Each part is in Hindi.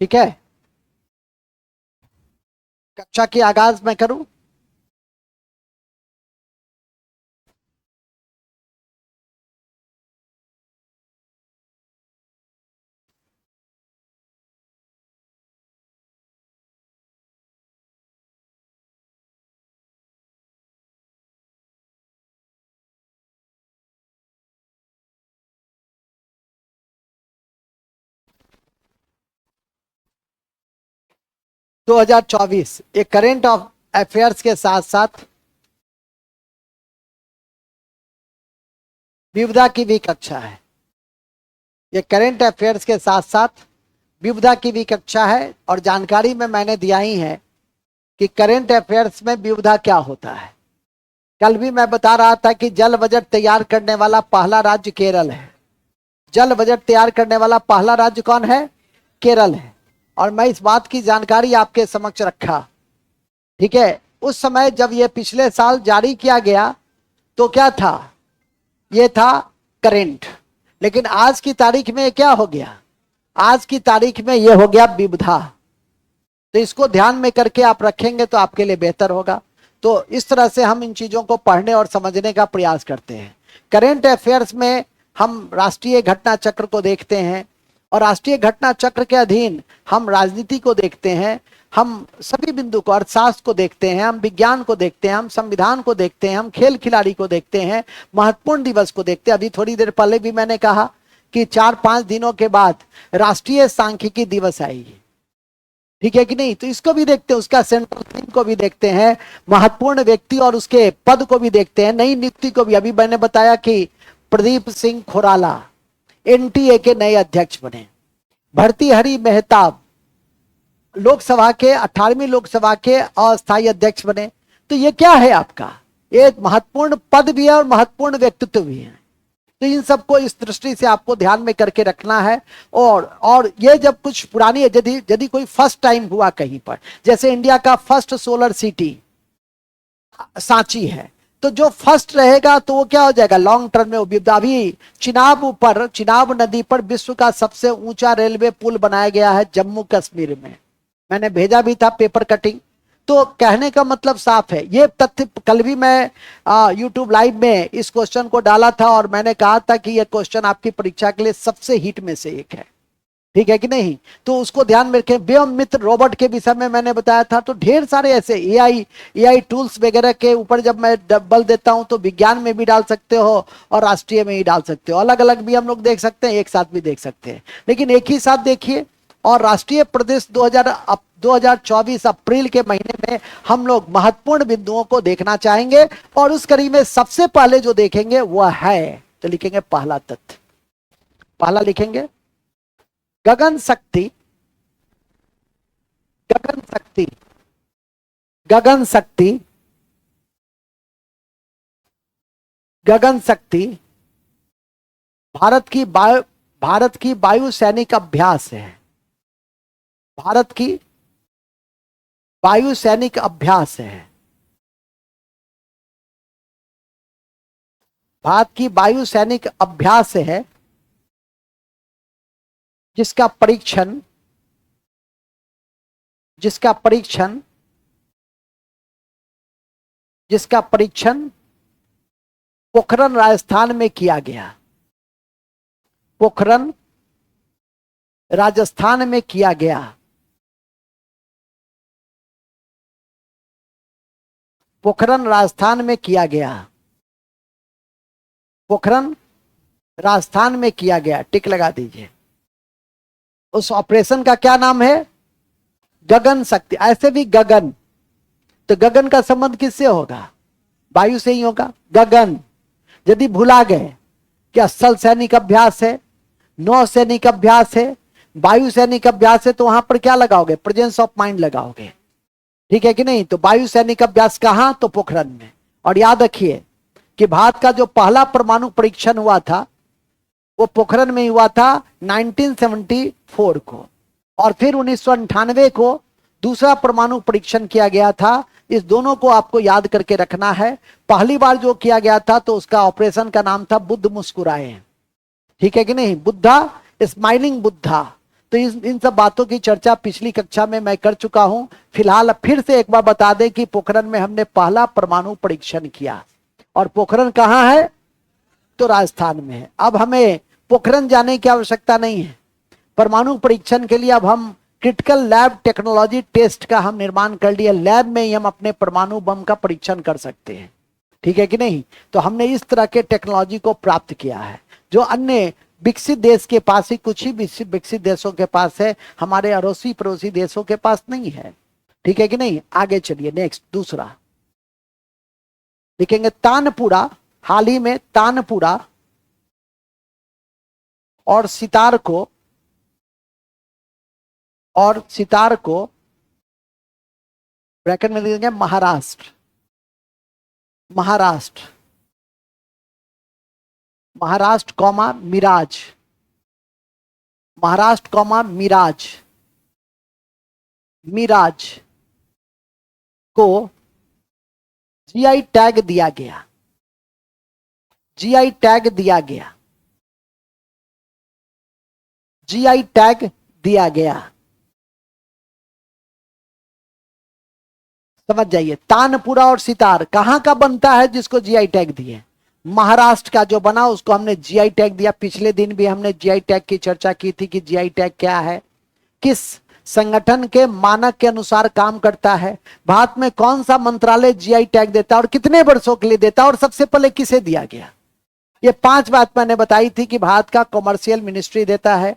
ठीक है, कक्षा की आगाज मैं करूं। दो 2024 एक करेंट ऑफ अफेयर्स के साथ साथ विविधा की भी कक्षा है। ये करेंट अफेयर्स के साथ साथ विविधा की भी कक्षा है, और जानकारी में मैंने दिया ही है कि करेंट अफेयर्स में विविधा क्या होता है। कल भी मैं बता रहा था कि जल बजट तैयार करने वाला पहला राज्य केरल है। जल बजट तैयार करने वाला पहला राज्य कौन है? केरल है। और मैं इस बात की जानकारी आपके समक्ष रखा। ठीक है, उस समय जब ये पिछले साल जारी किया गया तो क्या था? ये था करेंट। लेकिन आज की तारीख में क्या हो गया? आज की तारीख में ये हो गया विविधा। तो इसको ध्यान में करके आप रखेंगे तो आपके लिए बेहतर होगा। तो इस तरह से हम इन चीजों को पढ़ने और समझने का प्रयास करते हैं। करेंट अफेयर्स में हम राष्ट्रीय घटना चक्र को देखते हैं, और राष्ट्रीय घटना चक्र के अधीन हम राजनीति को देखते हैं, हम सभी बिंदु को, अर्थशास्त्र को देखते हैं, हम विज्ञान को देखते हैं, हम संविधान को देखते हैं, हम खेल खिलाड़ी को देखते हैं, महत्वपूर्ण दिवस को देखते हैं। अभी थोड़ी देर पहले भी मैंने कहा कि 4-5 दिनों के बाद राष्ट्रीय सांख्यिकी दिवस आएगी। ठीक है कि नहीं? तो इसको भी देखते हैं, उसका सेंट्रल थीम को भी देखते हैं, महत्वपूर्ण व्यक्ति और उसके पद को भी देखते हैं, नई नियुक्ति को भी। अभी मैंने बताया कि प्रदीप सिंह खुराला एनटीए के नए अध्यक्ष बने, भर्तृहरि मेहताब लोकसभा के 18वीं लोकसभा के अस्थायी अध्यक्ष बने। तो ये क्या है आपका? ये महत्वपूर्ण पद भी है और महत्वपूर्ण व्यक्तित्व भी है। तो इन सबको इस दृष्टि से आपको ध्यान में करके रखना है। और ये जब कुछ पुरानी, यदि कोई फर्स्ट टाइम हुआ कहीं पर, जैसे इंडिया का फर्स्ट सोलर सिटी सांची है, तो जो फर्स्ट रहेगा तो वो क्या हो जाएगा लॉन्ग टर्म में उपलब्ध। अभी चिनाब नदी पर विश्व का सबसे ऊंचा रेलवे पुल बनाया गया है जम्मू कश्मीर में। मैंने भेजा भी था पेपर कटिंग। तो कहने का मतलब साफ है, ये तथ्य कल भी मैं यूट्यूब लाइव में इस क्वेश्चन को डाला था, और मैंने कहा था कि यह क्वेश्चन आपकी परीक्षा के लिए सबसे हिट में से एक है। ठीक है कि नहीं? तो उसको ध्यान में रखें। व्योम मित्र रोबोट के विषय में मैंने बताया था। तो ढेर सारे ऐसे एआई टूल्स वगैरह के ऊपर जब मैं बल देता हूं तो विज्ञान में भी डाल सकते हो और राष्ट्रीय में ही डाल सकते हो। अलग अलग भी हम लोग देख सकते हैं, एक साथ भी देख सकते हैं, लेकिन एक ही साथ देखिए। और राष्ट्रीय प्रदेश 2024 अप्रैल के महीने में हम लोग महत्वपूर्ण बिंदुओं को देखना चाहेंगे, और उस कड़ी में सबसे पहले जो देखेंगे वह है, तो लिखेंगे पहला तथ्य। पहला लिखेंगे गगन शक्ति। गगन शक्ति, गगन शक्ति, गगन शक्ति भारत की वायु सैनिक अभ्यास है। भारत की वायु सैनिक अभ्यास है। भारत की वायु सैनिक अभ्यास है, जिसका परीक्षण पोखरण राजस्थान में किया गया। पोखरण राजस्थान में किया गया। पोखरण राजस्थान में किया गया। पोखरण राजस्थान में किया गया, टिक लगा दीजिए। उस ऑपरेशन का क्या नाम है? गगन शक्ति। ऐसे भी गगन, तो गगन का संबंध किससे होगा? वायु से ही होगा। गगन यदि भुला गए कि स्थल सैनिक अभ्यास है, नौ सैनिक अभ्यास है, वायु सैनिक अभ्यास है, तो वहां पर क्या लगाओगे? प्रेजेंस ऑफ माइंड लगाओगे। ठीक है कि नहीं? तो वायु सैनिक अभ्यास कहां? तो पोखरण में। और याद रखिए कि भारत का जो पहला परमाणु परीक्षण हुआ था वो पोखरण में हुआ था 1974 को, और फिर 1998 को दूसरा परमाणु परीक्षण किया गया था। इस दोनों को आपको याद करके रखना है। पहली बार जो किया गया था तो उसका ऑपरेशन का नाम था बुद्ध मुस्कुराए। ठीक है कि नहीं? बुद्धा, स्माइलिंग बुद्धा। तो इन सब बातों की चर्चा पिछली कक्षा में मैं कर चुका हूं। फिलहाल फिर से एक बार बता दें कि पोखरण में हमने पहला परमाणु परीक्षण किया, और पोखरण कहाँ है? तो राजस्थान में है। अब हमें पोखरण जाने की आवश्यकता नहीं है। परमाणु परीक्षण के लिए अब हम क्रिटिकल लैब टेक्नोलॉजी टेस्ट का हम निर्माण कर लिया। लैब में ही हम अपने परमाणु बम का परीक्षण कर सकते हैं, ठीक है कि नहीं? तो हमने इस तरह के टेक्नोलॉजी को प्राप्त किया है जो अन्य विकसित देश के पास ही, कुछ ही विकसित देशों के पास है, हमारे अड़ोसी पड़ोसी देशों के पास नहीं है, ठीक है कि नहीं? आगे चलिए, नेक्स्ट दूसरा लिखेंगे तानपुरा। हाल ही में तानपुरा और सितार को ब्रैकेट में लिखेंगे महाराष्ट्र। महाराष्ट्र कॉमा मिराज, महाराष्ट्र कॉमा मिराज को जीआई टैग दिया गया। जीआई टैग दिया गया। जीआई टैग दिया गया। समझ जाइए, तानपुरा और सितार कहां का बनता है जिसको जीआई टैग दिए? महाराष्ट्र का जो बना उसको हमने जीआई टैग दिया। पिछले दिन भी हमने जीआई टैग की चर्चा की थी कि जीआई टैग क्या है, किस संगठन के मानक के अनुसार काम करता है, भारत में कौन सा मंत्रालय जीआई टैग देता है और कितने वर्षों के लिए देता है, और सबसे पहले किसे दिया गया। ये 5 बात मैंने बताई थी कि भारत का कॉमर्शियल मिनिस्ट्री देता है,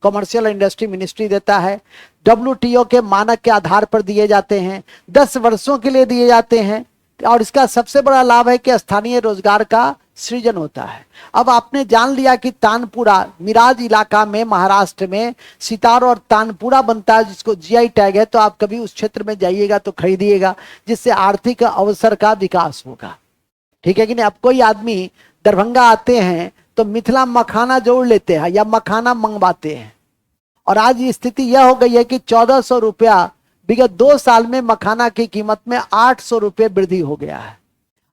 कॉमर्शियल इंडस्ट्री मिनिस्ट्री देता है, डब्ल्यूटीओ के मानक के आधार पर दिए जाते हैं, 10 वर्षों के लिए दिए जाते हैं, और इसका सबसे बड़ा लाभ है कि स्थानीय रोजगार का सृजन होता है। अब आपने जान लिया कि तानपुरा मिराज इलाका में महाराष्ट्र में सितार और तानपुरा बनता है जिसको जीआई टैग है, तो आप कभी उस क्षेत्र में जाइएगा तो खरीदिएगा, जिससे आर्थिक अवसर का विकास होगा, ठीक है कि नहीं? अब कोई आदमी दरभंगा आते हैं तो मिथिला मखाना जोड़ लेते हैं या मखाना मंगवाते हैं, और आज स्थिति यह हो गई है कि 1400 रुपया विगत 2 साल में मखाना की कीमत में 800 रुपये वृद्धि हो गया है।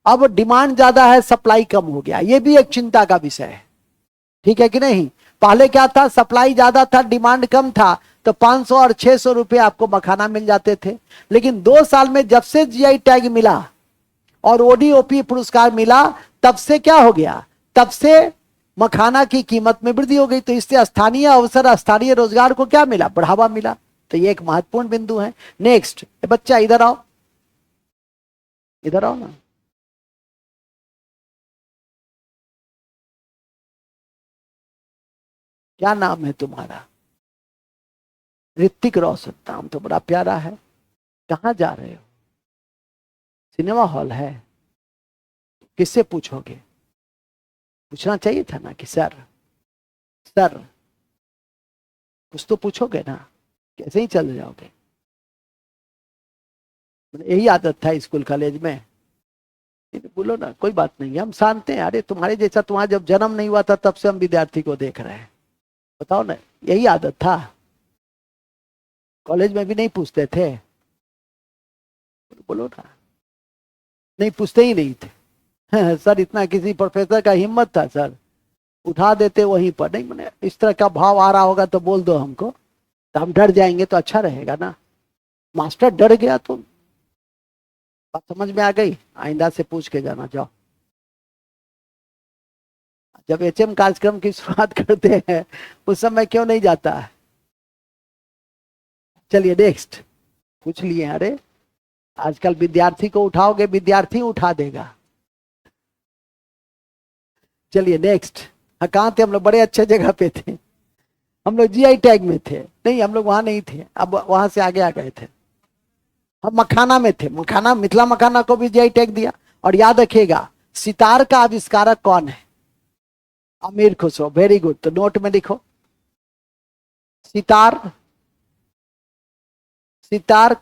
अब डिमांड ज्यादा है, सप्लाई कम हो गया, यह भी एक चिंता का विषय है, ठीक है कि नहीं? पहले क्या था, सप्लाई ज्यादा था, डिमांड कम था, तो 500 और 600 रुपये आपको मखाना मिल जाते थे। लेकिन 2 साल में जब से जीआई टैग मिला और ओडीओपी पुरस्कार मिला, तब से क्या हो गया, तब से मखाना की कीमत में वृद्धि हो गई। तो इससे स्थानीय अवसर, स्थानीय रोजगार को क्या मिला, बढ़ावा मिला। तो ये एक महत्वपूर्ण बिंदु है। नेक्स्ट, बच्चा इधर आओ, इधर आओ ना। क्या नाम है तुम्हारा? ऋतिक रोशन, नाम तो बड़ा प्यारा है। कहाँ जा रहे हो? सिनेमा हॉल है? किससे पूछोगे? पूछना चाहिए था ना कि सर कुछ तो पूछोगे ना, कैसे ही चल जाओगे? यही आदत था स्कूल कॉलेज में? बोलो ना, कोई बात नहीं, हम शांत हैं। अरे तुम्हारे जैसा, तुम्हारा जब जन्म नहीं हुआ था तब से हम विद्यार्थी को देख रहे हैं, बताओ ना, यही आदत था। कॉलेज में भी नहीं पूछते थे? बोलो ना, नहीं पूछते ही नहीं थे। सर इतना किसी प्रोफेसर का हिम्मत था सर, उठा देते वहीं पर। नहीं, मैंने इस तरह का भाव आ रहा होगा तो बोल दो हमको, तो हम डर जाएंगे तो अच्छा रहेगा ना। मास्टर डर गया तो बात समझ में आ गई, आइंदा से पूछ के जाना। जाओ, जब एचएम कार्यक्रम की शुरुआत करते हैं उस समय क्यों नहीं जाता है? चलिए नेक्स्ट, पूछ लिए। अरे आजकल विद्यार्थी को उठाओगे, विद्यार्थी उठा देगा। चलिए नेक्स्ट। कहाँ थे हम लोग? बड़े अच्छे जगह पे थे हम लोग, जीआई टैग में थे। नहीं, हम लोग वहां नहीं थे, अब वहां से आगे आ गए थे। हम मखाना में थे। मखाना, मिथिला मखाना को भी जीआई टैग दिया। और याद रखिएगा, सितार का आविष्कारक कौन है? अमीर खुसरो। वेरी गुड, तो नोट में लिखो, सितार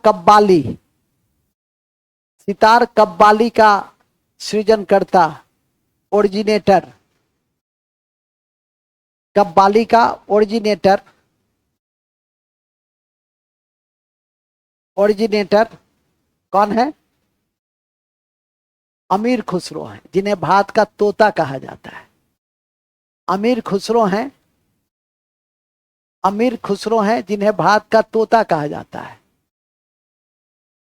कव्वाली, सितार कव्वाली का सृजनकर्ता, ओरिजिनेटर, कव्वाली का ओरिजिनेटर कौन है? अमीर खुसरो है, जिन्हें भारत का तोता कहा जाता है। अमीर खुसरो हैं अमीर खुसरो हैं जिन्हें भारत का तोता कहा जाता है,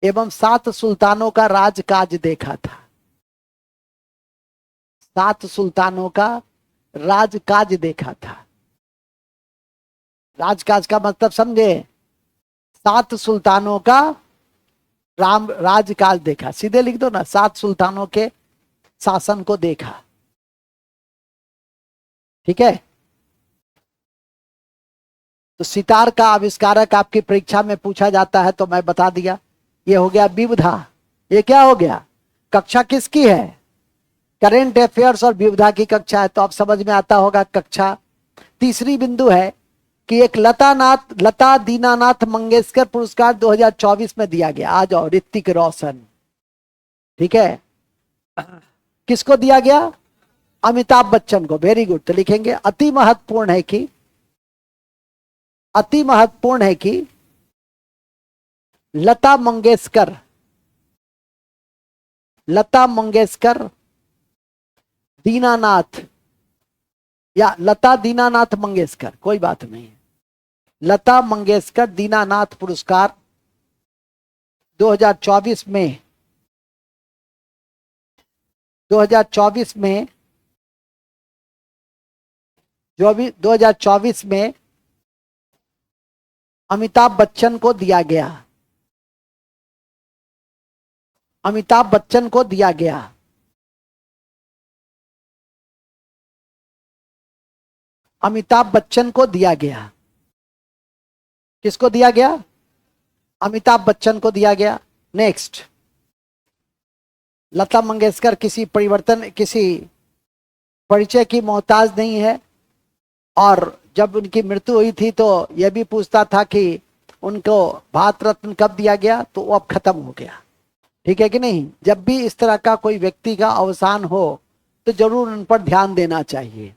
एवं 7 सुल्तानों का राजकाज देखा था। 7 सुल्तानों का राजकाज देखा था। राजकाज का मतलब समझे? 7 सुल्तानों का राजकाज देखा, सीधे लिख दो ना, 7 सुल्तानों के शासन को देखा। ठीक है। तो सितार का आविष्कारक आपकी परीक्षा में पूछा जाता है तो मैं बता दिया, ये हो गया विविधा। ये क्या हो गया? कक्षा किसकी है? करेंट अफेयर्स और विविधा की कक्षा है, तो अब समझ में आता होगा कक्षा। तीसरी बिंदु है कि एक लता दीनानाथ मंगेशकर पुरस्कार 2024 में दिया गया। आ जाओ, ऋतिक रोशन। ठीक है, किसको दिया गया? अमिताभ बच्चन को। Very good. तो लिखेंगे अति महत्वपूर्ण है कि, अति महत्वपूर्ण है कि लता मंगेशकर, लता मंगेशकर दीनानाथ, या लता दीनानाथ मंगेशकर, कोई बात नहीं है, लता मंगेशकर दीनानाथ पुरस्कार 2024 में, 2024 में, जो भी 2024 में अमिताभ बच्चन को दिया गया। अमिताभ बच्चन को दिया गया। अमिताभ बच्चन को दिया गया। किसको दिया गया? अमिताभ बच्चन को दिया गया। नेक्स्ट, लता मंगेशकर किसी परिवर्तन, किसी परिचय की मोहताज नहीं है, और जब उनकी मृत्यु हुई थी तो यह भी पूछता था कि उनको भारत रत्न कब दिया गया, तो वो अब खत्म हो गया। ठीक है कि नहीं? जब भी इस तरह का कोई व्यक्ति का अवसान हो तो जरूर उन पर ध्यान देना चाहिए।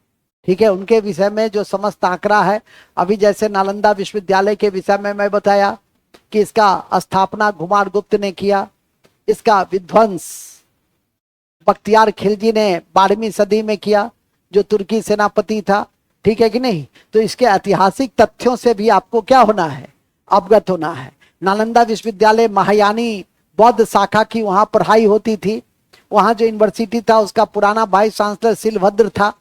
ठीक है, उनके विषय में जो समस्त आंकड़ा है, अभी जैसे नालंदा विश्वविद्यालय के विषय में मैं बताया कि इसका स्थापना कुमार गुप्त ने किया, इसका विध्वंस बख्तियार खिलजी ने 12वीं सदी में किया, जो तुर्की सेनापति था। ठीक है कि नहीं? तो इसके ऐतिहासिक तथ्यों से भी आपको क्या होना है? अवगत होना है। नालंदा विश्वविद्यालय महायानी बौद्ध शाखा की वहां पढ़ाई होती थी। वहां जो यूनिवर्सिटी था उसका पुराना वाइस चांसलर सिलभद्र था।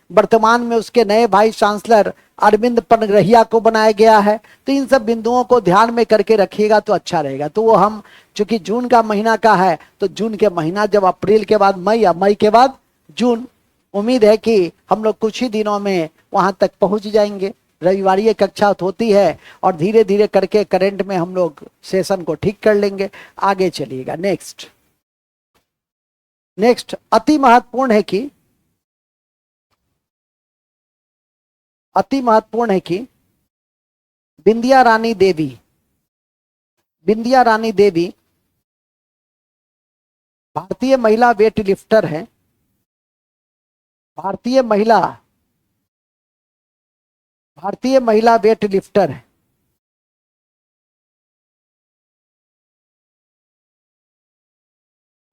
वर्तमान में उसके नए वाइस चांसलर अरविंद पनग्रहिया को बनाया गया है। तो इन सब बिंदुओं को ध्यान में करके रखिएगा तो अच्छा रहेगा। तो वो हम चूंकि जून का महीना का है, तो जून के महीना जब अप्रैल के बाद मई, या मई के बाद जून, उम्मीद है कि हम लोग कुछ ही दिनों में वहां तक पहुंच जाएंगे। रविवारी कक्षा होती है और धीरे धीरे करके करंट में हम लोग सेशन को ठीक कर लेंगे। आगे चलिएगा। नेक्स्ट, नेक्स्ट अति महत्वपूर्ण है कि, अति महत्वपूर्ण है कि बिंदिया रानी देवी, बिंदिया रानी देवी भारतीय महिला वेट लिफ्टर है। भारतीय महिला, भारतीय महिला वेट लिफ्टर है।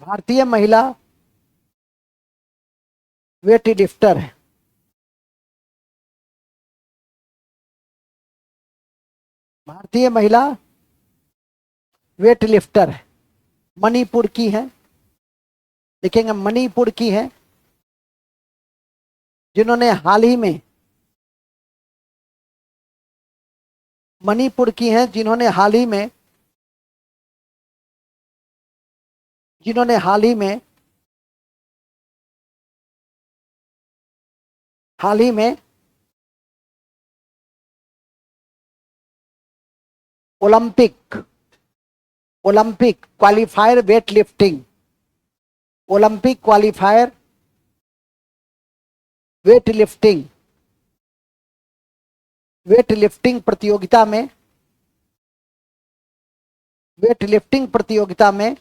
भारतीय महिला वेट लिफ्टर है। भारतीय महिला वेट लिफ्टर है। मणिपुर की है, देखेंगे मणिपुर की है, जिन्होंने हाल ही में, मणिपुर की हैं जिन्होंने हाल ही में, जिन्होंने हाल ही में, हाल ही में Olympic, Olympic qualifier weight lifting, Olympic qualifier weight lifting, weight lifting प्रतियोगिता में, वेट लिफ्टिंग प्रतियोगिता में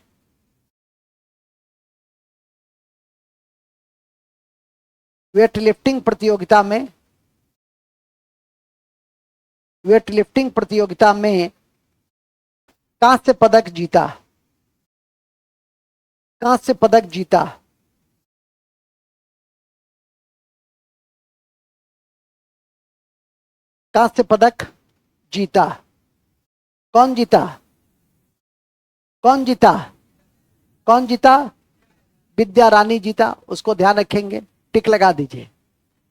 वेट लिफ्टिंग प्रतियोगिता में, वेट लिफ्टिंग प्रतियोगिता में कांस्य पदक जीता, कांस्य पदक जीता। कांस्य पदक जीता? कौन जीता? कौन जीता? कौन जीता? विद्या रानी जीता, उसको ध्यान रखेंगे, टिक लगा दीजिए।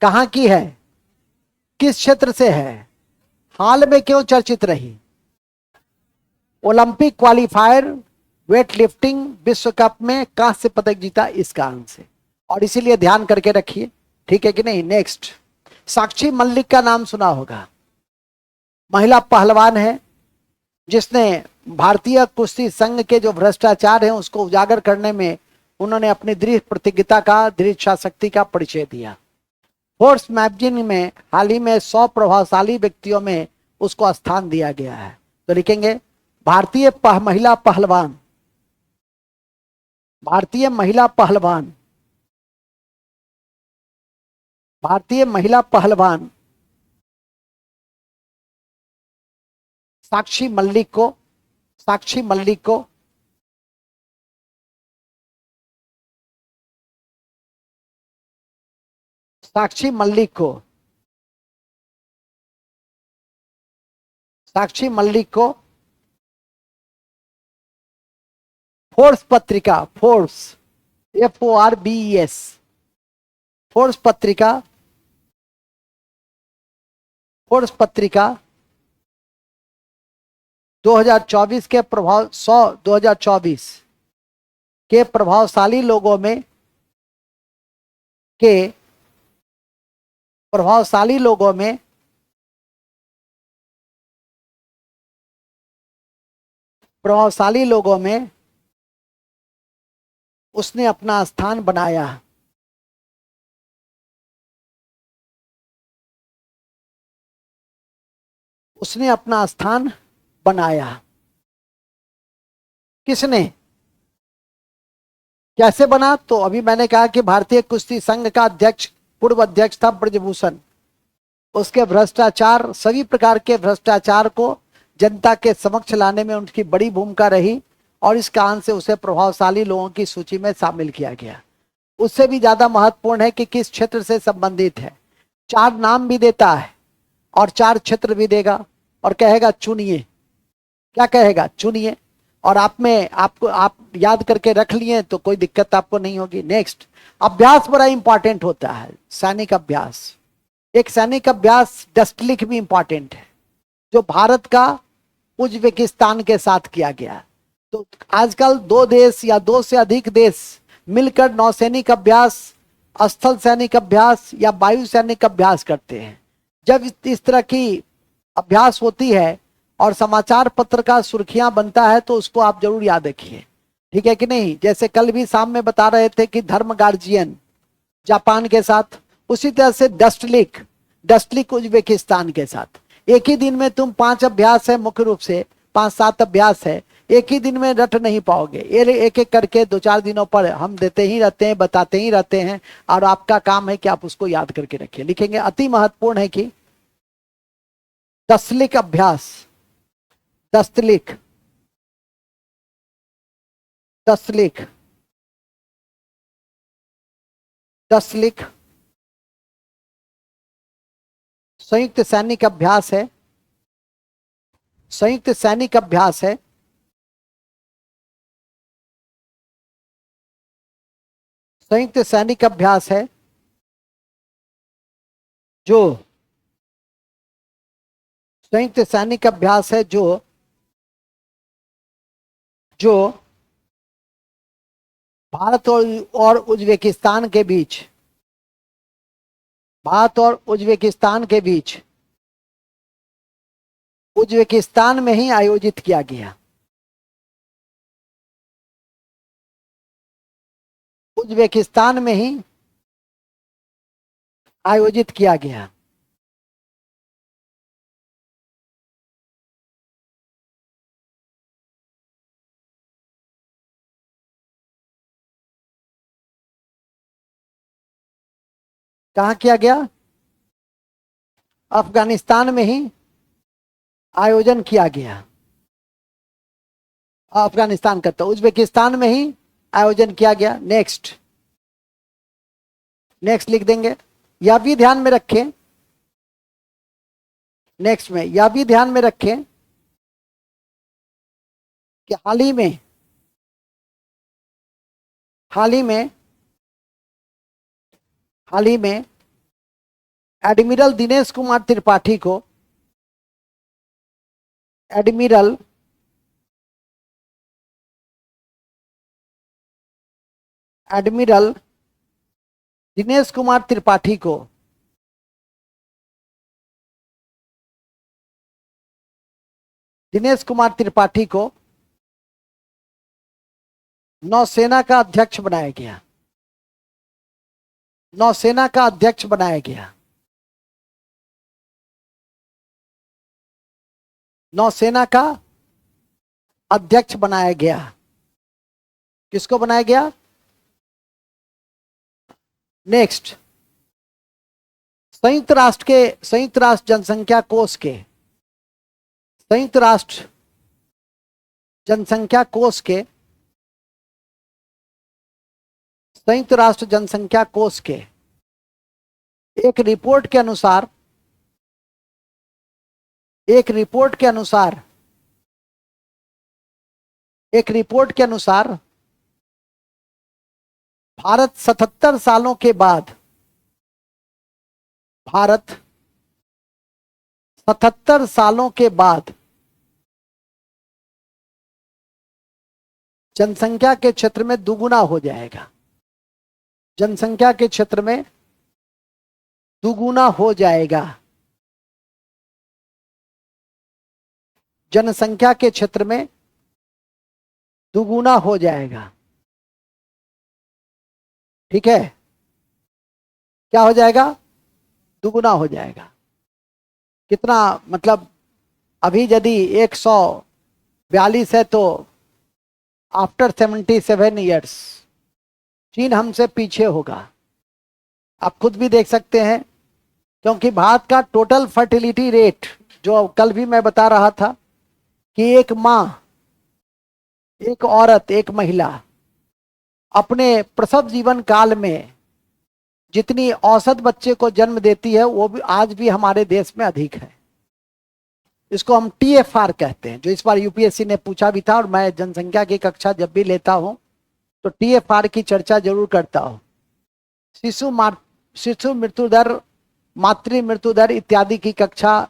कहां की है? किस क्षेत्र से है? हाल में क्यों चर्चित रही? ओलंपिक क्वालिफायर वेट लिफ्टिंग विश्व कप में कांस्य पदक जीता इस कारण से, और इसीलिए ध्यान करके रखिए, ठीक है कि नहीं। नेक्स्ट, साक्षी मल्लिक का नाम सुना होगा, महिला पहलवान है जिसने भारतीय कुश्ती संघ के जो भ्रष्टाचार है उसको उजागर करने में उन्होंने अपनी दृढ़ प्रतिज्ञता का, दृढ़ इच्छा शक्ति का परिचय दिया। फोर्ब्स मैगजीन में हाल ही में 100 प्रभावशाली व्यक्तियों में उसको स्थान दिया गया है। तो लिखेंगे भारतीय महिला पहलवान, भारतीय महिला पहलवान, भारतीय महिला पहलवान साक्षी मल्लिक को, साक्षी मल्लिक को साक्षी मल्लिक को साक्षी मल्लिक को फोर्ब्स पत्रिका, फोर्ब्स FORBES, फोर्ब्स पत्रिका, फोर्ब्स पत्रिका 2024 के 2024 के प्रभावशाली लोगों में के प्रभावशाली लोगों में प्रभावशाली लोगों में उसने अपना स्थान बनाया। उसने अपना स्थान बनाया। किसने? कैसे बना? तो अभी मैंने कहा कि भारतीय कुश्ती संघ का अध्यक्ष, पूर्व अध्यक्ष था ब्रजभूषण। उसके भ्रष्टाचार, सभी प्रकार के भ्रष्टाचार को जनता के समक्ष लाने में उनकी बड़ी भूमिका रही, और इस कारण से उसे प्रभावशाली लोगों की सूची में शामिल किया गया। उससे भी ज्यादा महत्वपूर्ण है कि किस क्षेत्र से संबंधित है। 4 नाम भी देता है और 4 क्षेत्र भी देगा और कहेगा चुनिए। क्या कहेगा? चुनिए। और आप याद करके रख लिए तो कोई दिक्कत आपको नहीं होगी। नेक्स्ट, अभ्यास बड़ा इंपॉर्टेंट होता है, सैनिक अभ्यास। एक सैनिक अभ्यास डस्टलिक भी इंपॉर्टेंट है, जो भारत का उज्बेकिस्तान के साथ किया गया। तो आजकल 2 देश या 2 से अधिक देश मिलकर नौसैनिक अभ्यास, स्थल सैनिक अभ्यास या वायु सैनिक अभ्यास करते हैं। जब इस तरह की अभ्यास होती है और समाचार पत्र का सुर्खियां बनता है तो उसको आप जरूर याद रखिए, ठीक है कि नहीं। जैसे कल भी शाम में बता रहे थे कि धर्म गार्जियन जापान के साथ, उसी तरह से डस्टलिक, डस्टलिक उज्बेकिस्तान के साथ। एक ही दिन में तुम 5 अभ्यास है, मुख्य रूप से 5-7 अभ्यास है, एक ही दिन में रट नहीं पाओगे। एक एक करके 2-4 दिनों पर हम देते ही रहते हैं, बताते ही रहते हैं, और आपका काम है कि आप उसको याद करके रखिए। लिखेंगे अति महत्वपूर्ण है कि दस्तलिक अभ्यास, दस्तलिक, दस्तलिक, दस्तलिक संयुक्त सैनिक अभ्यास है, संयुक्त सैनिक अभ्यास है। संयुक्त सैनिक अभ्यास है जो संयुक्त सैनिक अभ्यास है जो जो भारत और उज्बेकिस्तान के बीच, भारत और उज्बेकिस्तान के बीच उज्बेकिस्तान में ही आयोजित किया गया। उज्बेकिस्तान में ही आयोजित किया गया। कहां किया गया? अफगानिस्तान में ही आयोजन किया गया। अफगानिस्तान का, तो उज्बेकिस्तान में ही आयोजन किया गया। नेक्स्ट, नेक्स्ट लिख देंगे। यह भी ध्यान में रखें नेक्स्ट में यह भी ध्यान में रखें कि हाल ही में एडमिरल दिनेश कुमार त्रिपाठी को एडमिरल दिनेश कुमार त्रिपाठी को नौसेना का अध्यक्ष बनाया गया। नौसेना का अध्यक्ष बनाया गया। नौसेना का अध्यक्ष बनाया गया। किसको बनाया गया? नेक्स्ट, संयुक्त राष्ट्र जनसंख्या कोष के संयुक्त राष्ट्र जनसंख्या कोष के एक रिपोर्ट के अनुसार भारत 77 सालों के बाद जनसंख्या के क्षेत्र में दुगुना हो जाएगा। जनसंख्या के क्षेत्र में दुगुना हो जाएगा। जनसंख्या के क्षेत्र में दुगुना हो जाएगा। ठीक है, क्या हो जाएगा? दुगुना हो जाएगा। कितना? मतलब अभी यदि 142 है तो आफ्टर 77 ईयर्स चीन हमसे पीछे होगा। आप खुद भी देख सकते हैं, क्योंकि भारत का टोटल फर्टिलिटी रेट, जो कल भी मैं बता रहा था कि एक माँ, एक औरत, एक महिला अपने प्रसव जीवन काल में जितनी औसत बच्चे को जन्म देती है, वो भी आज भी हमारे देश में अधिक है। इसको हम TFR कहते हैं, जो इस बार यूपीएससी ने पूछा भी था, और मैं जनसंख्या की कक्षा जब भी लेता हूं तो TFR की चर्चा जरूर करता हूं। शिशु मृत्यु दर, मातृ मृत्यु दर इत्यादि की कक्षा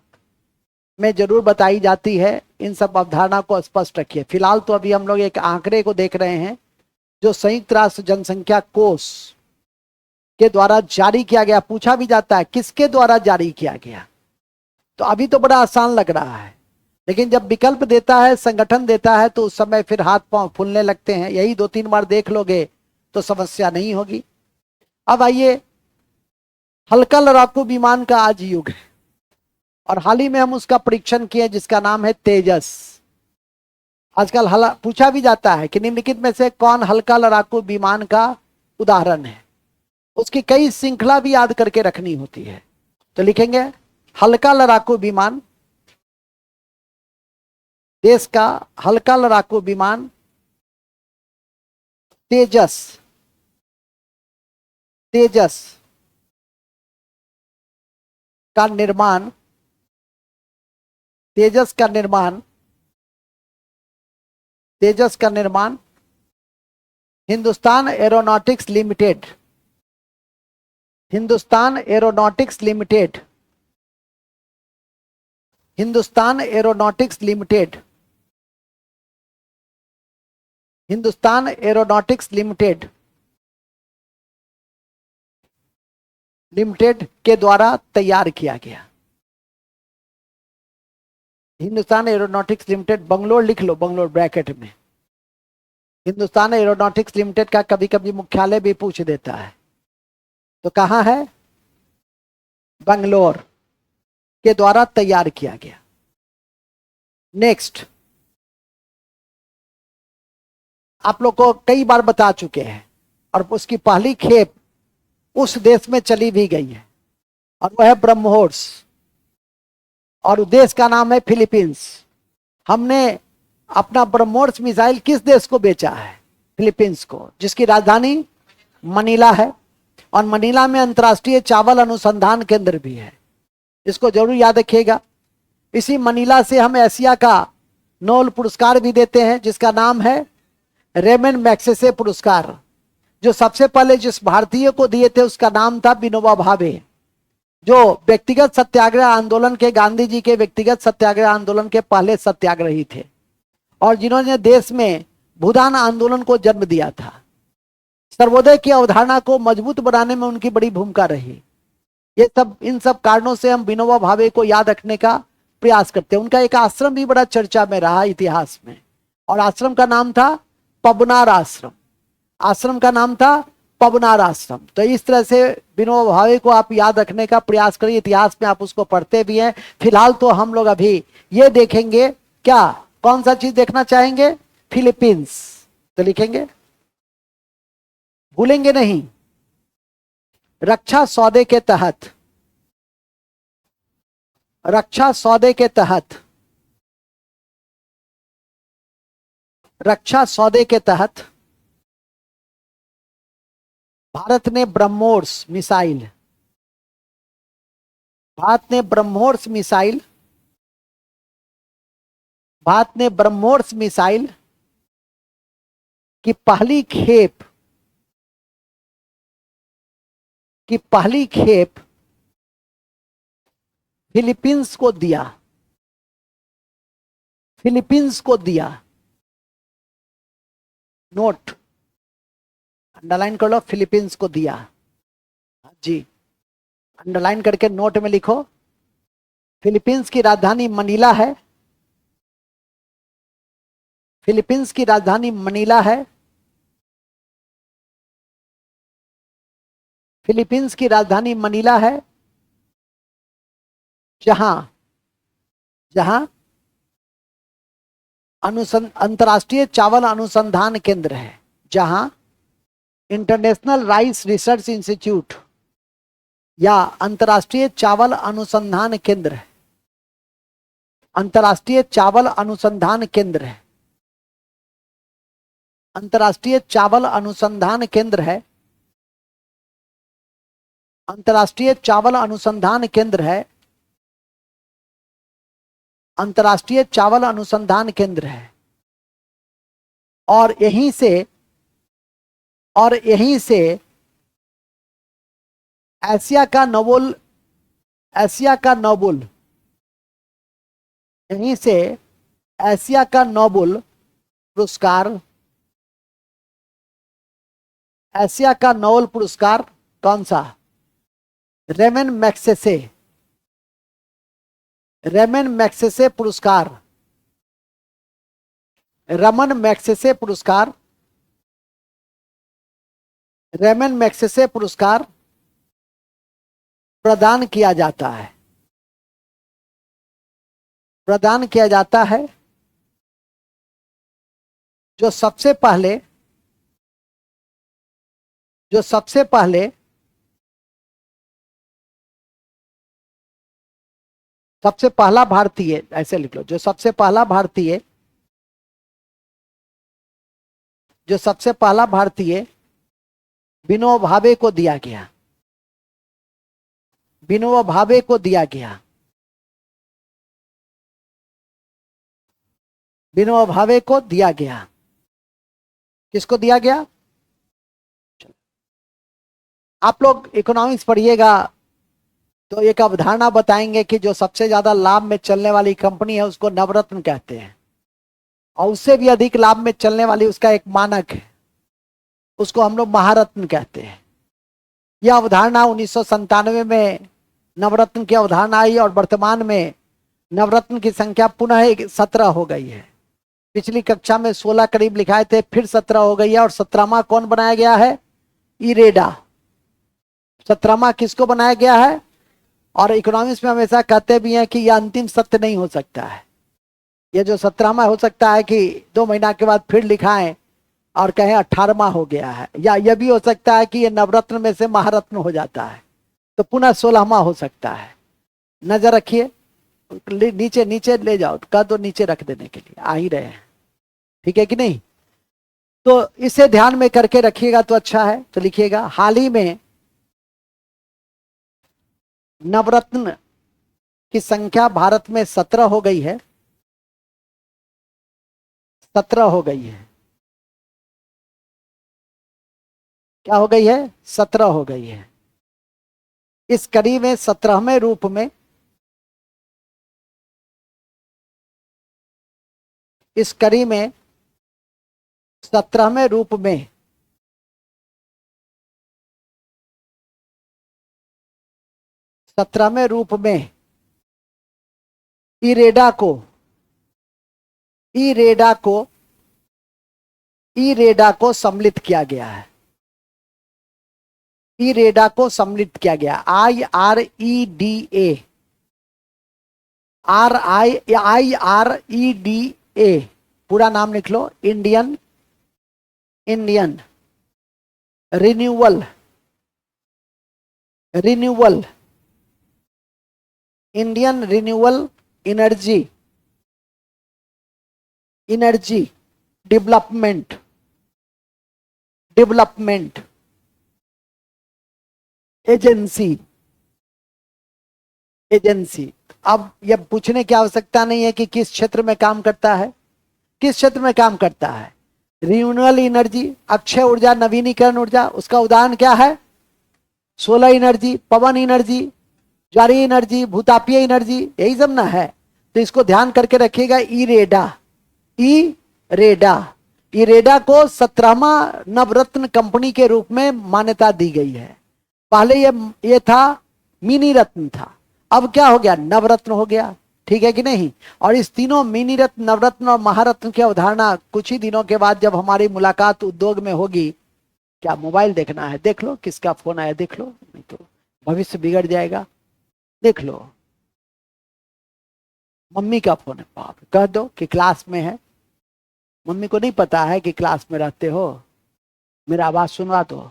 में जरूर बताई जाती है। इन सब अवधारणा को स्पष्ट रखिए। फिलहाल तो अभी हम लोग एक आंकड़े को देख रहे हैं जो संयुक्त राष्ट्र जनसंख्या कोष के द्वारा जारी किया गया। पूछा भी जाता है किसके द्वारा जारी किया गया, तो अभी तो बड़ा आसान लग रहा है, लेकिन जब विकल्प देता है, संगठन देता है, तो उस समय फिर हाथ पांव फूलने लगते हैं। यही 2-3 बार देख लोगे तो समस्या नहीं होगी। अब आइए, हल्का लड़ाकू विमान का आज युग है और हाल ही में हम उसका परीक्षण किए, जिसका नाम है तेजस। आजकल पूछा भी जाता है कि निम्नलिखित में से कौन हल्का लड़ाकू विमान का उदाहरण है। उसकी कई श्रृंखला भी याद करके रखनी होती है, तो लिखेंगे हल्का लड़ाकू विमान, देश का हल्का लड़ाकू विमान तेजस का निर्माण हिंदुस्तान एरोनॉटिक्स लिमिटेड के द्वारा तैयार किया गया। हिंदुस्तान एरोनॉटिक्स लिमिटेड, बंगलोर लिख लो, बंगलोर ब्रैकेट में। हिंदुस्तान एरोनॉटिक्स लिमिटेड का कभी कभी मुख्यालय भी पूछ देता है, तो कहां है? बंगलोर के द्वारा तैयार किया गया। नेक्स्ट, आप लोग को कई बार बता चुके हैं और उसकी पहली खेप उस देश में चली भी गई है, और वह है ब्रह्मोस, और देश का नाम है फिलीपींस। हमने अपना ब्रह्मोस मिसाइल किस देश को बेचा है? फिलीपींस को, जिसकी राजधानी मनीला है, और मनीला में अंतर्राष्ट्रीय चावल अनुसंधान केंद्र भी है। इसको जरूर याद रखिएगा। इसी मनीला से हम एशिया का नोबेल पुरस्कार भी देते हैं, जिसका नाम है रेमन मैग्सेसे पुरस्कार। जो सबसे पहले जिस भारतीय को दिए थे उसका नाम था विनोबा भावे, जो व्यक्तिगत सत्याग्रह आंदोलन के, गांधी जी के व्यक्तिगत सत्याग्रह आंदोलन के पहले सत्याग्रही थे और जिन्होंने देश में भूदान आंदोलन को जन्म दिया था। सर्वोदय की अवधारणा को मजबूत बनाने में उनकी बड़ी भूमिका रही। इन सब कारणों से हम विनोबा भावे को याद रखने का प्रयास करते हैं। उनका एक आश्रम भी बड़ा चर्चा में रहा इतिहास में, और आश्रम का नाम था पबनार आश्रम। आश्रम का नाम था पबनार आश्रम। तो इस तरह से विनोबा भावे को आप याद रखने का प्रयास करिए, इतिहास में आप उसको पढ़ते भी हैं। फिलहाल तो हम लोग अभी ये देखेंगे, क्या कौन सा चीज देखना चाहेंगे? फिलीपींस। तो लिखेंगे, भूलेंगे नहीं। रक्षा सौदे के तहत, रक्षा सौदे के तहत, रक्षा सौदे के तहत भारत ने ब्रह्मोस मिसाइल, भारत ने ब्रह्मोस मिसाइल, भारत ने ब्रह्मोस मिसाइल की पहली खेप, फिलीपींस को दिया, फिलीपींस को दिया। नोट अंडरलाइन कर लो, फिलीपींस को दिया जी, अंडरलाइन करके नोट में लिखो। फिलीपींस की राजधानी मनीला है, फिलीपींस की राजधानी मनीला है, फिलीपींस की राजधानी मनीला है, जहां अंतर्राष्ट्रीय चावल अनुसंधान केंद्र है, जहां इंटरनेशनल राइस रिसर्च इंस्टीट्यूट या अंतर्राष्ट्रीय चावल अनुसंधान केंद्र है, अंतर्राष्ट्रीय चावल अनुसंधान केंद्र है, अंतर्राष्ट्रीय चावल अनुसंधान केंद्र है, अंतर्राष्ट्रीय चावल अनुसंधान केंद्र है, अंतर्राष्ट्रीय चावल अनुसंधान केंद्र है। और यहीं से एशिया का नोबेल, यहीं से एशिया का नोबेल पुरस्कार, एशिया का नोबेल पुरस्कार कौन सा? रेमन मैग्सेसे, रेमन मैग्सेसे पुरस्कार, रमन मैग्सेसे पुरस्कार, रेमन मैग्सेसे पुरस्कार प्रदान किया जाता है, प्रदान किया जाता है जो सबसे पहले सबसे पहला भारतीय, ऐसे लिख लो, जो सबसे पहला भारतीय विनोबा भावे को दिया गया, विनोबा भावे को दिया गया, विनोबा भावे को दिया गया। किसको दिया गया? आप लोग इकोनॉमिक्स पढ़िएगा तो एक अवधारणा बताएंगे कि जो सबसे ज्यादा लाभ में चलने वाली कंपनी है उसको नवरत्न कहते हैं, और उससे भी अधिक लाभ में चलने वाली उसका एक मानक है, उसको हम लोग महारत्न कहते हैं। यह अवधारणा 1997 में नवरत्न की अवधारणा आई और वर्तमान में नवरत्न की संख्या पुनः 17 हो गई है। पिछली कक्षा में 16 करीब लिखाए थे, फिर 17 हो गई है, और 17वां कौन बनाया गया है? इरेडा। 17वां किसको बनाया गया है? और इकोनॉमिक्स में हमेशा कहते भी हैं कि यह अंतिम सत्य नहीं हो सकता है। यह जो 17वां हो सकता है कि 2 महीना के बाद फिर लिखाएं और कहें 18वां हो गया है, या यह भी हो सकता है कि यह नवरत्न में से महारत्न हो जाता है तो पुनः 16वां हो सकता है। नजर रखिए, नीचे नीचे ले जाओ, कह दो नीचे रख देने के लिए, आ ही रहे हैं, ठीक है कि नहीं? तो इसे ध्यान में करके रखिएगा तो अच्छा है। तो लिखिएगा, हाल ही में नवरत्न की संख्या भारत में 17 हो गई है, 17 हो गई है। क्या हो गई है? 17 हो गई है। इस कड़ी में 17वें रूप में, इस कड़ी में 17वें रूप में 17वें रूप में इरेडा को, इरेडा को, इरेडा को सम्मिलित किया गया है। इरेडा को सम्मिलित किया गया, IREDA, IREDA, पूरा नाम लिख लो, Indian renewal Indian renewal energy development agency. अब यह पूछने की आवश्यकता नहीं है कि किस क्षेत्र में काम करता है, किस क्षेत्र में काम करता है। रिन्यूएबल एनर्जी, अक्षय ऊर्जा, नवीनीकरण ऊर्जा, उसका उदाहरण क्या है? सोलर एनर्जी, पवन एनर्जी, ज्वारीय एनर्जी, भूतापीय एनर्जी, यही सब ना है। तो इसको ध्यान करके रखिएगा। इरेडा को 17वां नवरत्न कंपनी के रूप में मान्यता दी गई है। पहले ये था मिनी रत्न था, अब क्या हो गया? नवरत्न हो गया। ठीक है कि नहीं? और इस तीनों मिनी रत्न, नवरत्न और महारत्न की अवधारणा कुछ ही दिनों के बाद जब हमारी मुलाकात उद्योग में होगी, क्या मोबाइल देखना है? देख लो, किसका फोन आया देख लो, नहीं तो भविष्य बिगड़ जाएगा। देख लो, मम्मी का फोन है, बाप, कह दो कि क्लास में है। मम्मी को नहीं पता है कि क्लास में रहते हो, मेरा आवाज सुनवा दो।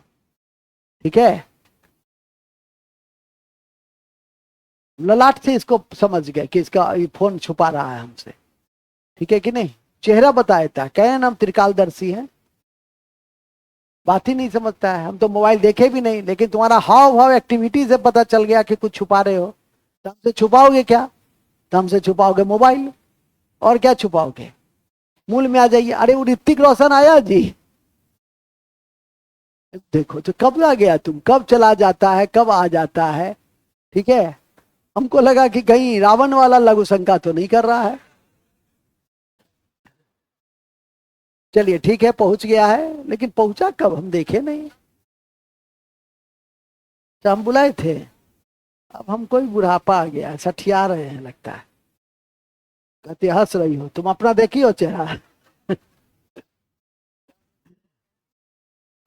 ठीक है, ललाट से इसको समझ गए कि इसका ये फोन छुपा रहा है हमसे। ठीक है कि नहीं? चेहरा बताया था, कहे हम त्रिकालदर्शी हैं, बात ही नहीं समझता है। हम तो मोबाइल देखे भी नहीं, लेकिन तुम्हारा हाव भाव एक्टिविटी से पता चल गया कि कुछ छुपा रहे हो। तो हमसे छुपाओगे क्या? तो हमसे छुपाओगे मोबाइल, और क्या छुपाओगे? मूल में आ जाइए। अरे वो ऋतिक रोशन आया जी, देखो तो कब आ गया, तुम कब चला जाता है, कब आ जाता है। ठीक है, हमको लगा कि कहीं रावण वाला लघु शंका तो नहीं कर रहा है। चलिए ठीक है, पहुंच गया है, लेकिन पहुंचा कब हम देखे नहीं। तो हम बुलाए थे, अब हमको ही बुढ़ापा आ गया, सठिया रहे हैं लगता है। कहते हंस रही हो, तुम अपना देखी हो चेहरा।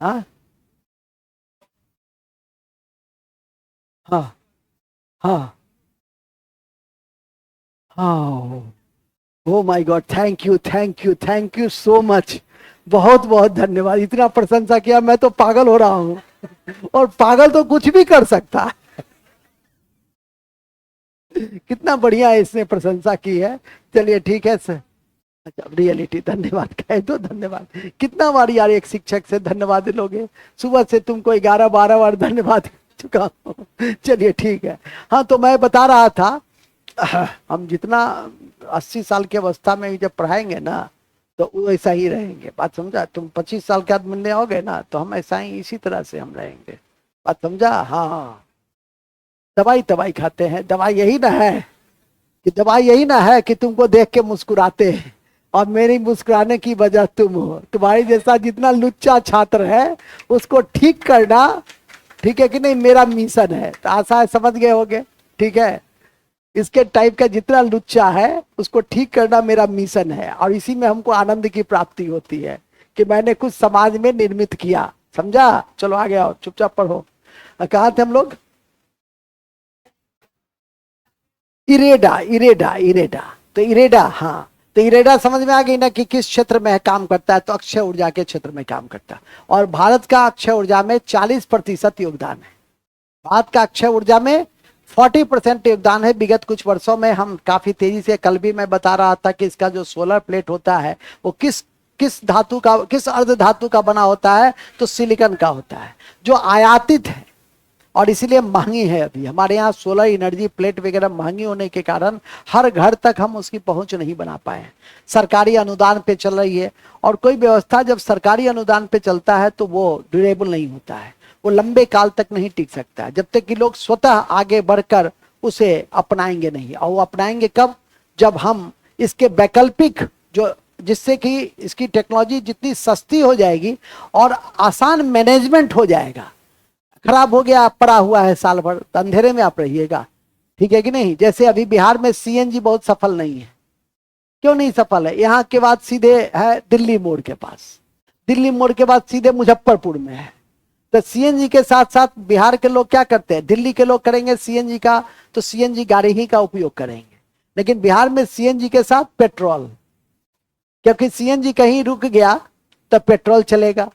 हाँ हाँ हाँ हाँ। Oh my God, thank you so much, बहुत बहुत धन्यवाद। इतना प्रशंसा किया, मैं तो पागल हो रहा हूँ। और पागल तो कुछ भी कर सकता है। कितना बढ़िया इसने प्रशंसा की है। चलिए ठीक है सर। अच्छा, रियलिटी, धन्यवाद कह दो, धन्यवाद। कितना बार यार एक शिक्षक से धन्यवाद लोगे? सुबह से तुमको 11-12 बार धन्यवाद चुका हूं। चलिए ठीक है। हाँ, तो मैं बता रहा था, हम जितना 80 साल की अवस्था में जब पढ़ाएंगे ना, तो वो ऐसा ही रहेंगे। बात समझा? तुम 25 साल के बाद मिलने आओगे ना, तो हम ऐसा ही इसी तरह से हम रहेंगे। बात समझा? हाँ, दवाई खाते हैं। दवाई यही ना है कि तुमको देख के मुस्कुराते हैं, और मेरी मुस्कुराने की वजह तुम हो। तुम्हारी जैसा जितना लुच्चा छात्र है उसको ठीक करना, ठीक है कि नहीं, मेरा मिशन है। तो आशा है समझ गए होगे। ठीक है, इसके टाइप का जितना लुच्चा है उसको ठीक करना मेरा मिशन है, और इसी में हमको आनंद की प्राप्ति होती है कि मैंने कुछ समाज में निर्मित किया। समझा? चलो आगे आओ, चुपचाप पढ़ो। कहाँ थे हम लोग? इरेडा। तो इरेडा, हाँ, तो इरेडा समझ में आ गई ना कि किस क्षेत्र में काम करता है? तो अक्षय ऊर्जा के क्षेत्र में काम करता है। और भारत का अक्षय ऊर्जा में 40% योगदान है। भारत का अक्षय ऊर्जा में 40% योगदान है। विगत कुछ वर्षों में हम काफी तेजी से, कल भी मैं बता रहा था कि इसका जो सोलर प्लेट होता है वो किस धातु का, किस अर्ध धातु का बना होता है? तो सिलिकॉन का होता है, जो आयातित है। और इसीलिए महंगी है। अभी हमारे यहाँ सोलर एनर्जी प्लेट वगैरह महंगी होने के कारण हर घर तक हम उसकी पहुंच नहीं बना पाए। सरकारी अनुदान पे चल रही है, और कोई व्यवस्था जब सरकारी अनुदान पे चलता है तो वो ड्यूरेबल नहीं होता है, वो लंबे काल तक नहीं टिक सकता है, जब तक कि लोग स्वतः आगे बढ़कर उसे अपनाएंगे नहीं। और वो अपनाएंगे कब? जब हम इसके वैकल्पिक जो, जिससे कि इसकी टेक्नोलॉजी जितनी सस्ती हो जाएगी और आसान मैनेजमेंट हो जाएगा। खराब हो गया, पड़ा हुआ है साल भर, तो अंधेरे में आप रहिएगा, ठीक है कि नहीं। जैसे अभी बिहार में सीएनजी बहुत सफल नहीं है। क्यों नहीं सफल है? यहाँ के बाद सीधे है दिल्ली मोड़ के पास, दिल्ली मोड़ के बाद सीधे मुजफ्फरपुर में है। तो सीएनजी के साथ साथ बिहार के लोग क्या करते हैं? दिल्ली के लोग करेंगे सीएनजी का, तो सीएनजी गाड़ी ही का उपयोग करेंगे, लेकिन बिहार में सीएनजी के साथ पेट्रोल, क्योंकि सीएनजी कहीं रुक गया तो पेट्रोल चलेगा,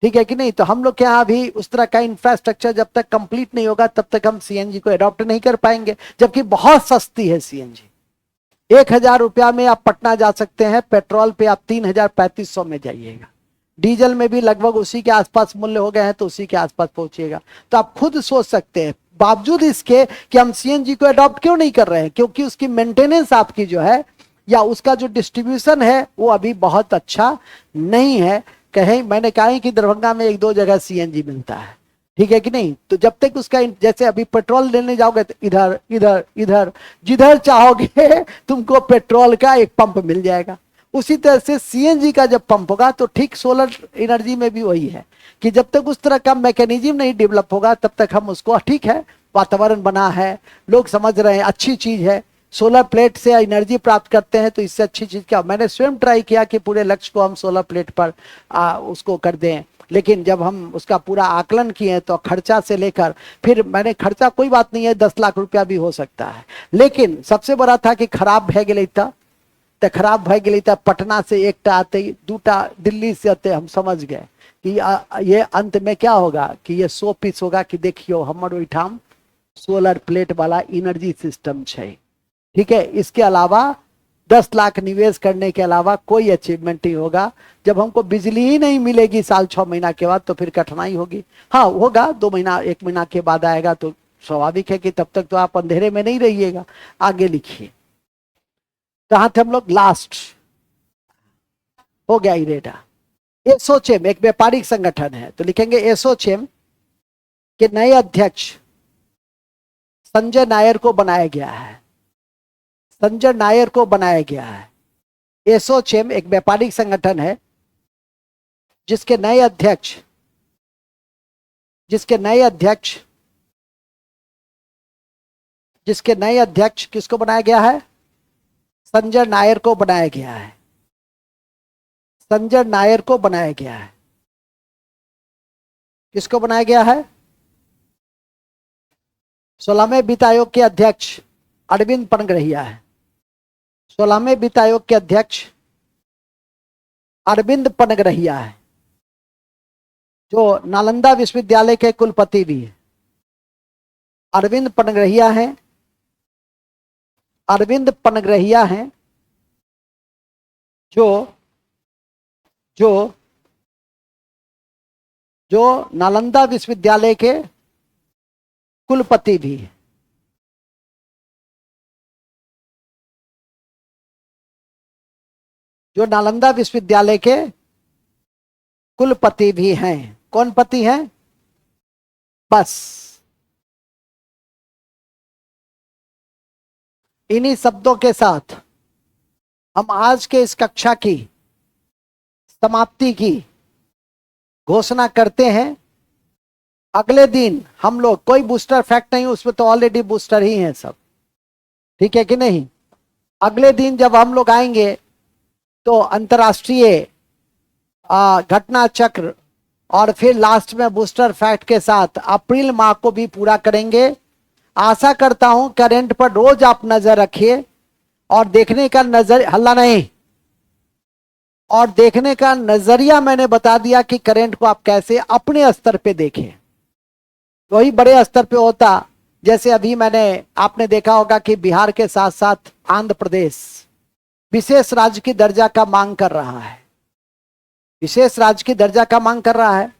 ठीक है कि नहीं। तो हम लोग के यहाँ भी उस तरह का इंफ्रास्ट्रक्चर जब तक कंप्लीट नहीं होगा तब तक हम सीएनजी को अडॉप्ट नहीं कर पाएंगे, जबकि बहुत सस्ती है सीएनजी। 1000 रुपया में आप पटना जा सकते हैं, पेट्रोल पे आप 3500 में जाइएगा, डीजल में भी लगभग उसी के आसपास मूल्य हो गए हैं, तो उसी के आसपास पहुंचिएगा। तो आप खुद सोच सकते हैं, बावजूद इसके कि हम सीएनजी को अडॉप्ट क्यों नहीं कर रहे हैं, क्योंकि उसकी मेंटेनेंस आपकी जो है या उसका जो डिस्ट्रीब्यूशन है वो अभी बहुत अच्छा नहीं है। कहीं मैंने कहा है कि दरभंगा में 1-2 जगह सीएनजी मिलता है, ठीक है कि नहीं। तो जब तक उसका, जैसे अभी पेट्रोल लेने जाओगे तो इधर इधर इधर जिधर चाहोगे तुमको पेट्रोल का एक पंप मिल जाएगा। उसी तरह से सीएनजी का जब पंप होगा तो ठीक सोलर एनर्जी में भी वही है कि जब तक उस तरह का मैकेनिज्म नहीं डेवलप होगा तब तक हम उसको, ठीक है वातावरण बना है, लोग समझ रहे हैं अच्छी चीज है, सोलर प्लेट से एनर्जी प्राप्त करते हैं, तो इससे अच्छी चीज क्या। मैंने स्वयं ट्राई किया कि पूरे लक्ष्य को हम सोलर प्लेट पर उसको कर दें, लेकिन जब हम उसका पूरा आकलन किए तो खर्चा से लेकर, फिर मैंने खर्चा कोई बात नहीं है, 10 लाख रुपया भी हो सकता है, लेकिन सबसे बड़ा था कि खराब भे गई था, तो खराब भे गई था। पटना से एकटा आते, दूटा दिल्ली से आते, हम समझ गए कि ये अंत में क्या होगा कि ये 100 पीस होगा कि देखियो हमर ओइठाम सोलर प्लेट वाला एनर्जी सिस्टम है, ठीक है। इसके अलावा 10 लाख निवेश करने के अलावा कोई अचीवमेंट नहीं होगा। जब हमको बिजली ही नहीं मिलेगी साल 6 महीना के बाद तो फिर कठिनाई होगी। हाँ होगा, 2 महीना 1 महीना के बाद आएगा तो स्वाभाविक है कि तब तक तो आप अंधेरे में नहीं रहिएगा। आगे लिखिए, कहाँ थे हम लोग? लास्ट हो गया इरेडा। एसोचेम एक व्यापारिक संगठन है, तो लिखेंगे एसोचेम के नए अध्यक्ष संजय नायर को बनाया गया है, संजय नायर को बनाया गया है। एसोचेम एक व्यापारिक संगठन है जिसके नए अध्यक्ष किसको बनाया गया है? संजय नायर को बनाया गया है, संजय नायर को बनाया गया है। किसको बनाया गया है? 16वें वित्त आयोग के अध्यक्ष अरविंद पनगरहिया है, 16वें वित्त आयोग के अध्यक्ष अरविंद पनगरहिया है, जो नालंदा विश्वविद्यालय के कुलपति भी है। अरविंद पनगरहिया है, अरविंद पनगरहिया हैं जो नालंदा विश्वविद्यालय के कुलपति भी है। जो नालंदा विश्वविद्यालय के कुलपति भी हैं। कौन पति हैं? बस इन्हीं शब्दों के साथ हम आज के इस कक्षा की समाप्ति की घोषणा करते हैं। अगले दिन हम लोग, कोई बूस्टर फैक्ट नहीं, उसमें तो ऑलरेडी बूस्टर ही हैं सब, ठीक है कि नहीं। अगले दिन जब हम लोग आएंगे तो अंतर्राष्ट्रीय घटना चक्र और फिर लास्ट में बूस्टर फैक्ट के साथ अप्रैल माह को भी पूरा करेंगे। आशा करता हूं करंट पर रोज आप नजर रखिए और देखने का हल्ला नहीं, और देखने का नजरिया मैंने बता दिया कि करंट को आप कैसे अपने स्तर पे देखें। वही बड़े स्तर पे होता, जैसे अभी आपने देखा होगा कि बिहार के साथ साथ आंध्र प्रदेश विशेष राज्य की दर्जा का मांग कर रहा है, विशेष राज्य की दर्जा का मांग कर रहा है।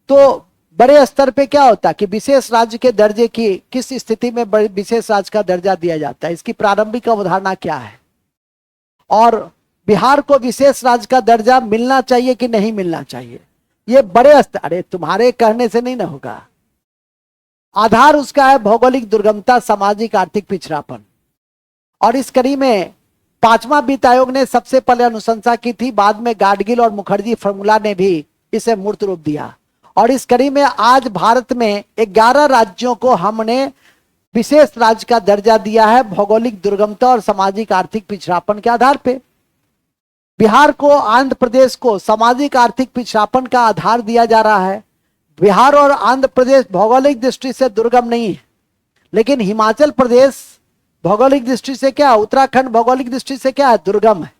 तो बड़े स्तर पे क्या होता है कि विशेष राज्य के दर्जे की किस स्थिति में विशेष राज्य का दर्जा दिया जाता है, इसकी प्रारंभिक अवधारणा क्या है, और बिहार को विशेष राज्य का दर्जा मिलना चाहिए कि नहीं मिलना चाहिए, ये बड़े स्तर, अरे तुम्हारे कहने से नहीं ना होगा। आधार उसका है भौगोलिक दुर्गमता, सामाजिक आर्थिक पिछड़ापन। और इस कड़ी में 5वां वित्त आयोग ने सबसे पहले अनुशंसा की थी, बाद में गाडगिल और मुखर्जी फॉर्मूला ने भी इसे मूर्त रूप दिया। और इस कड़ी में आज भारत में 11 राज्यों को हमने विशेष राज्य का दर्जा दिया है भौगोलिक दुर्गमता और सामाजिक आर्थिक पिछड़ापन के आधार पे। बिहार को, आंध्र प्रदेश को सामाजिक आर्थिक पिछड़ापन का आधार दिया जा रहा है। बिहार और आंध्र प्रदेश भौगोलिक दृष्टि से दुर्गम नहीं है, लेकिन हिमाचल प्रदेश भौगोलिक दृष्टि से क्या, उत्तराखंड भौगोलिक दृष्टि से क्या है, दुर्गम है,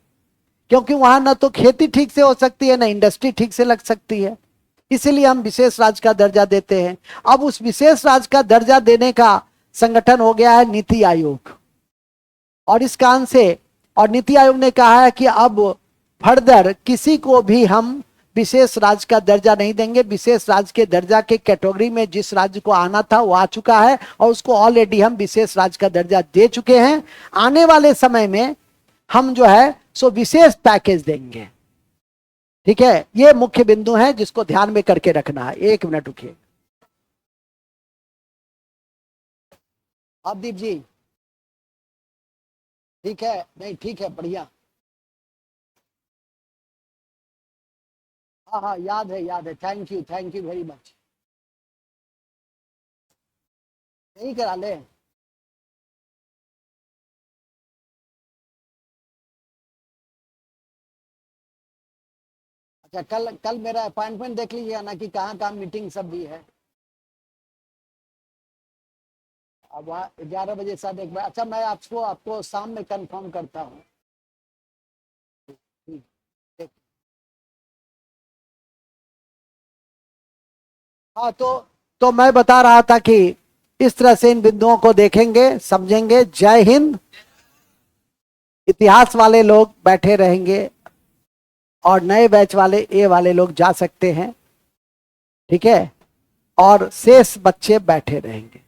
क्योंकि वहां न तो खेती ठीक से हो सकती है, न इंडस्ट्री ठीक से लग सकती है। इसीलिए हम विशेष राज्य का दर्जा देते हैं। अब उस विशेष राज्य का दर्जा देने का संगठन हो गया है नीति आयोग, और इस कारण से, और नीति आयोग ने कहा है कि अब फर्दर किसी को भी हम विशेष राज्य का दर्जा नहीं देंगे। विशेष राज्य के दर्जा के कैटेगरी में जिस राज्य को आना था वो आ चुका है, और उसको ऑलरेडी हम विशेष राज्य का दर्जा दे चुके हैं। आने वाले समय में हम जो है सो विशेष पैकेज देंगे। ठीक है, ये मुख्य बिंदु है जिसको ध्यान में करके रखना है। 1 मिनट रुकिए। अवदीप जी ठीक है, नहीं ठीक है, बढ़िया। हाँ हाँ, याद है याद है, थैंक यू वेरी मच। यही करा ले। अच्छा, कल कल मेरा अपॉइंटमेंट देख लीजिएगा ना कि कहाँ कहाँ मीटिंग सब भी है। अब वहाँ 11 बजे शायद एक बार। अच्छा, मैं आपको आपको शाम में कंफर्म करता हूँ। ठीक, ठीक। हाँ, तो मैं बता रहा था कि इस तरह से इन बिंदुओं को देखेंगे, समझेंगे। जय हिंद। इतिहास वाले लोग बैठे रहेंगे और नए बैच वाले, ए वाले लोग जा सकते हैं, ठीक है, और शेष बच्चे बैठे रहेंगे।